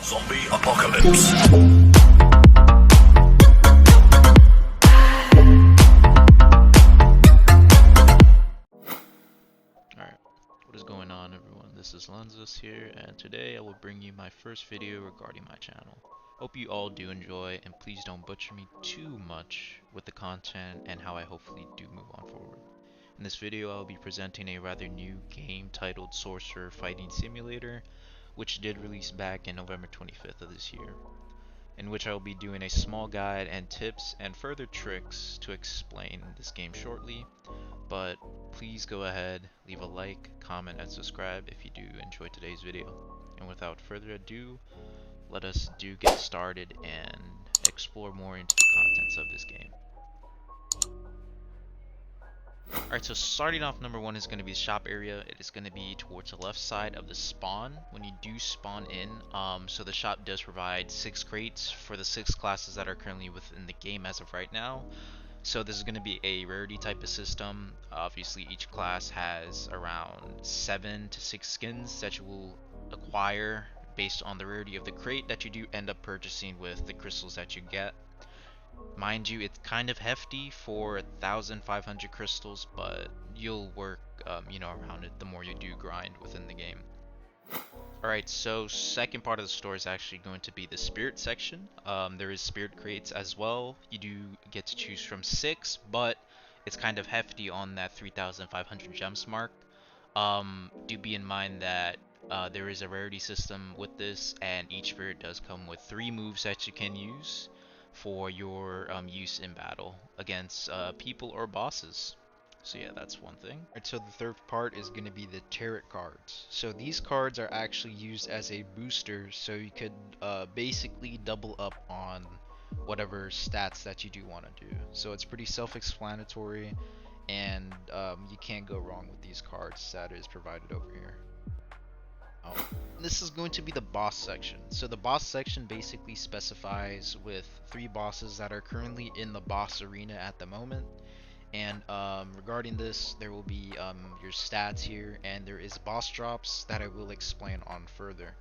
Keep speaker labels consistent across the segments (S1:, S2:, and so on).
S1: Zombie apocalypse.
S2: Alright, what is going on everyone? This is Lanzos here, and today I will bring you my first video regarding my channel. Hope you all do enjoy, and please don't butcher me too much with the content and how I hopefully do move on forward. In this video I will be presenting a rather new game titled Sorcerer Fighting Simulator, which did release back in November 25th of this year, in which I will be doing a small guide and tips and further tricks to explain this game shortly. But please go ahead, leave a like, comment, and subscribe if you do enjoy today's video. And without further ado, let us get started and explore more into the contents of this game. Alright, so starting off, number one is going to be the shop area. It is going to be towards the left side of the spawn when you do spawn in. So the shop does provide 6 crates for the 6 classes that are currently within the game as of right now. So this is going to be a rarity type of system. Obviously each class has around 7 to 6 skins that you will acquire based on the rarity of the crate that you do end up purchasing with the crystals that you get. Mind you, it's kind of hefty for 1,500 crystals, but you'll work around it the more you do grind within the game. Alright, so second part of the store is actually going to be the spirit section. There is spirit crates as well. You do get to choose from 6, but it's kind of hefty on that 3,500 gems mark. Do be in mind that there is a rarity system with this, and each spirit does come with 3 moves that you can use for your use in battle against people or bosses. So yeah, that's one thing. Alright, so the third part is going to be the tarot cards. So these cards are actually used as a booster, so you could basically double up on whatever stats that you do want to do. So it's pretty self-explanatory, and you can't go wrong with these cards that is provided over here. This is going to be the boss section. So the boss section basically specifies with 3 bosses that are currently in the boss arena at the moment. And regarding this, there will be your stats here, and there is boss drops that I will explain on further.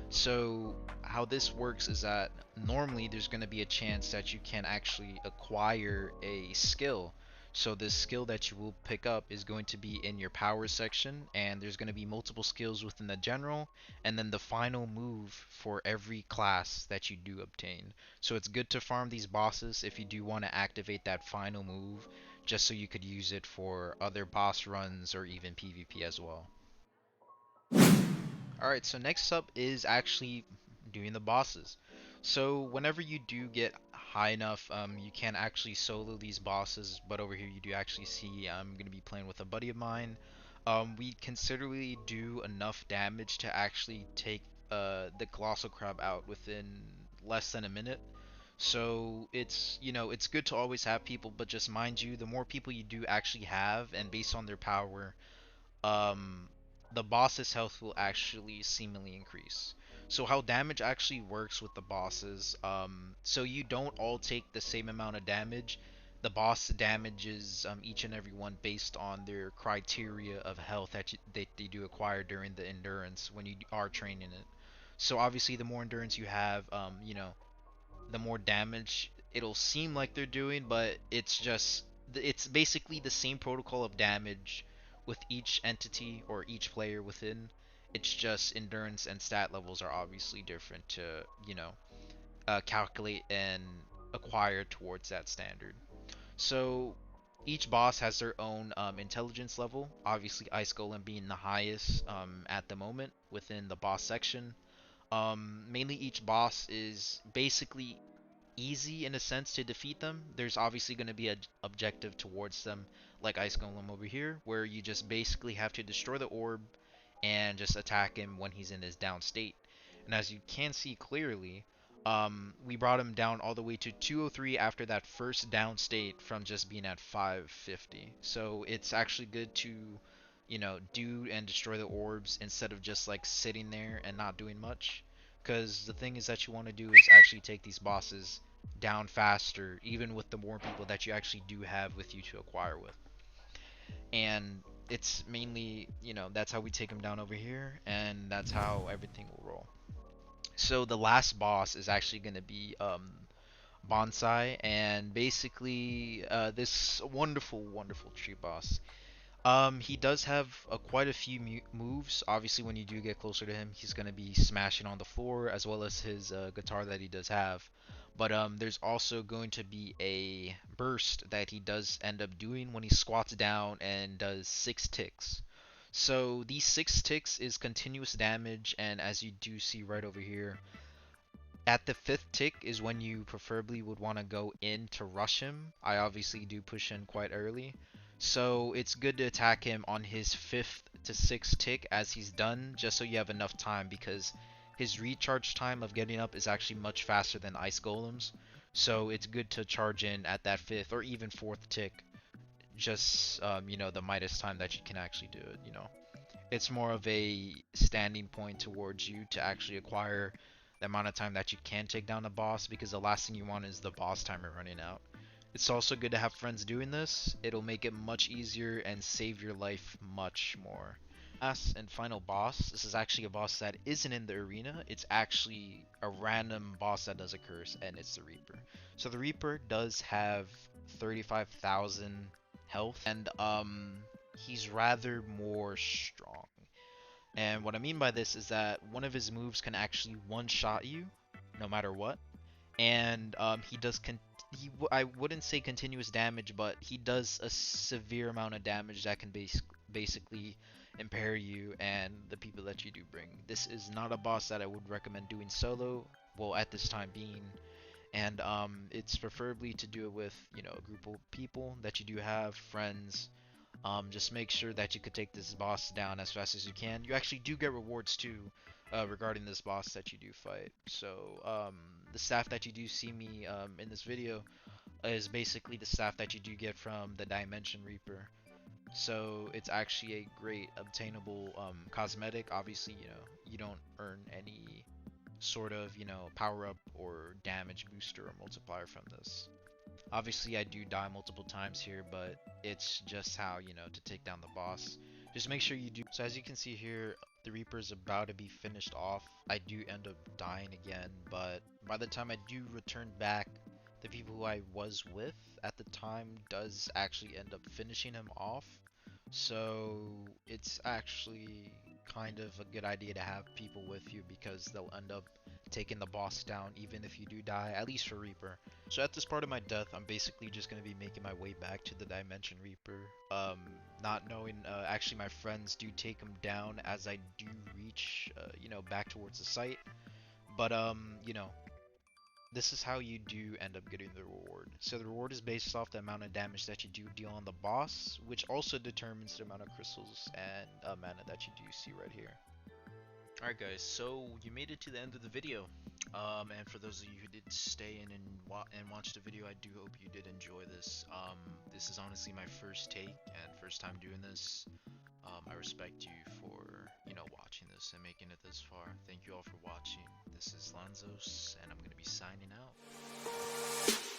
S2: So how this works is that normally there's going to be a chance that you can actually acquire a skill. So this skill that you will pick up is going to be in your power section, and there's going to be multiple skills within the general, and then the final move for every class that you do obtain. So it's good to farm these bosses if you do want to activate that final move, just so you could use it for other boss runs or even PvP as well. Alright, so next up is actually doing the bosses. So whenever you do get high enough, you can actually solo these bosses, but over here you do actually see I'm going to be playing with a buddy of mine. We considerably do enough damage to actually take the Colossal Crab out within less than a minute. So it's it's good to always have people, but just mind you, the more people you do actually have, and based on their power, um, the boss's health will actually seemingly increase. So how damage actually works with the bosses, so you don't all take the same amount of damage. The boss damages each and every one based on their criteria of health that they do acquire during the endurance when you are training it. So obviously the more endurance you have, the more damage it'll seem like they're doing, but it's basically the same protocol of damage with each entity or each player within. It's just endurance and stat levels are obviously different to calculate and acquire towards that standard. So each boss has their own intelligence level, obviously Ice Golem being the highest at the moment within the boss section. Mainly each boss is basically easy in a sense to defeat them. There's obviously going to be an objective towards them, like Ice Golem over here, where you just basically have to destroy the orb and just attack him when he's in his down state. And as you can see clearly, we brought him down all the way to 203 after that first down state from just being at 550. So it's actually good to do and destroy the orbs instead of just like sitting there and not doing much, because the thing is that you want to do is actually take these bosses down faster, even with the more people that you actually do have with you to acquire with. And it's mainly, that's how we take them down over here, and that's how everything will roll. So the last boss is actually going to be Bonsai, and basically this wonderful, wonderful tree boss. He does have quite a few moves. Obviously, when you do get closer to him, he's gonna be smashing on the floor as well as his guitar that he does have. But there's also going to be a burst that he does end up doing when he squats down and does 6 ticks. So these 6 ticks is continuous damage, and as you do see right over here, at the fifth tick is when you preferably would want to go in to rush him. I obviously do push in quite early. So it's good to attack him on his fifth to sixth tick as he's done, just so you have enough time, because his recharge time of getting up is actually much faster than ice golems. So it's good to charge in at that fifth or even fourth tick, just the Midas time that you can actually do it. It's more of a standing point towards you to actually acquire the amount of time that you can take down the boss, because the last thing you want is the boss timer running out. It's also good to have friends doing this. It'll make it much easier and save your life much more. Last and final boss, this is actually a boss that isn't in the arena. It's actually a random boss that does a curse, and it's the Reaper. So the Reaper does have 35,000 health, and he's rather more strong. And what I mean by this is that one of his moves can actually one-shot you, no matter what. And he does I wouldn't say continuous damage, but he does a severe amount of damage that can basically impair you and the people that you do bring. This is not a boss that I would recommend doing solo, well, at this time being. And it's preferably to do it with, a group of people that you do have, friends. Just make sure that you could take this boss down as fast as you can. You actually do get rewards too, regarding this boss that you do fight. So the staff that you do see me in this video is basically the staff that you do get from the Dimension Reaper. So it's actually a great obtainable cosmetic. Obviously, you don't earn any sort of, power up or damage booster or multiplier from this. Obviously, I do die multiple times here, but it's just how, to take down the boss. Just make sure you do. So as you can see here, the Reaper is about to be finished off. I do end up dying again, but by the time I do return back, the people who I was with at the time does actually end up finishing him off. So it's actually kind of a good idea to have people with you, because they'll end up taking the boss down even if you do die, at least for Reaper. So at this part of my death, I'm basically just going to be making my way back to the Dimension Reaper. Not knowing, actually my friends do take him down as I do reach, back towards the site. But, this is how you do end up getting the reward. So the reward is based off the amount of damage that you do deal on the boss, which also determines the amount of crystals and mana that you do see right here. Alright guys, so you made it to the end of the video. And for those of you who did stay in and watch the video, I do hope you did enjoy this. This is honestly my first take and first time doing this. I respect you for, watching this and making it this far. Thank you all for watching. This is Lanzos, and I'm going to be signing out.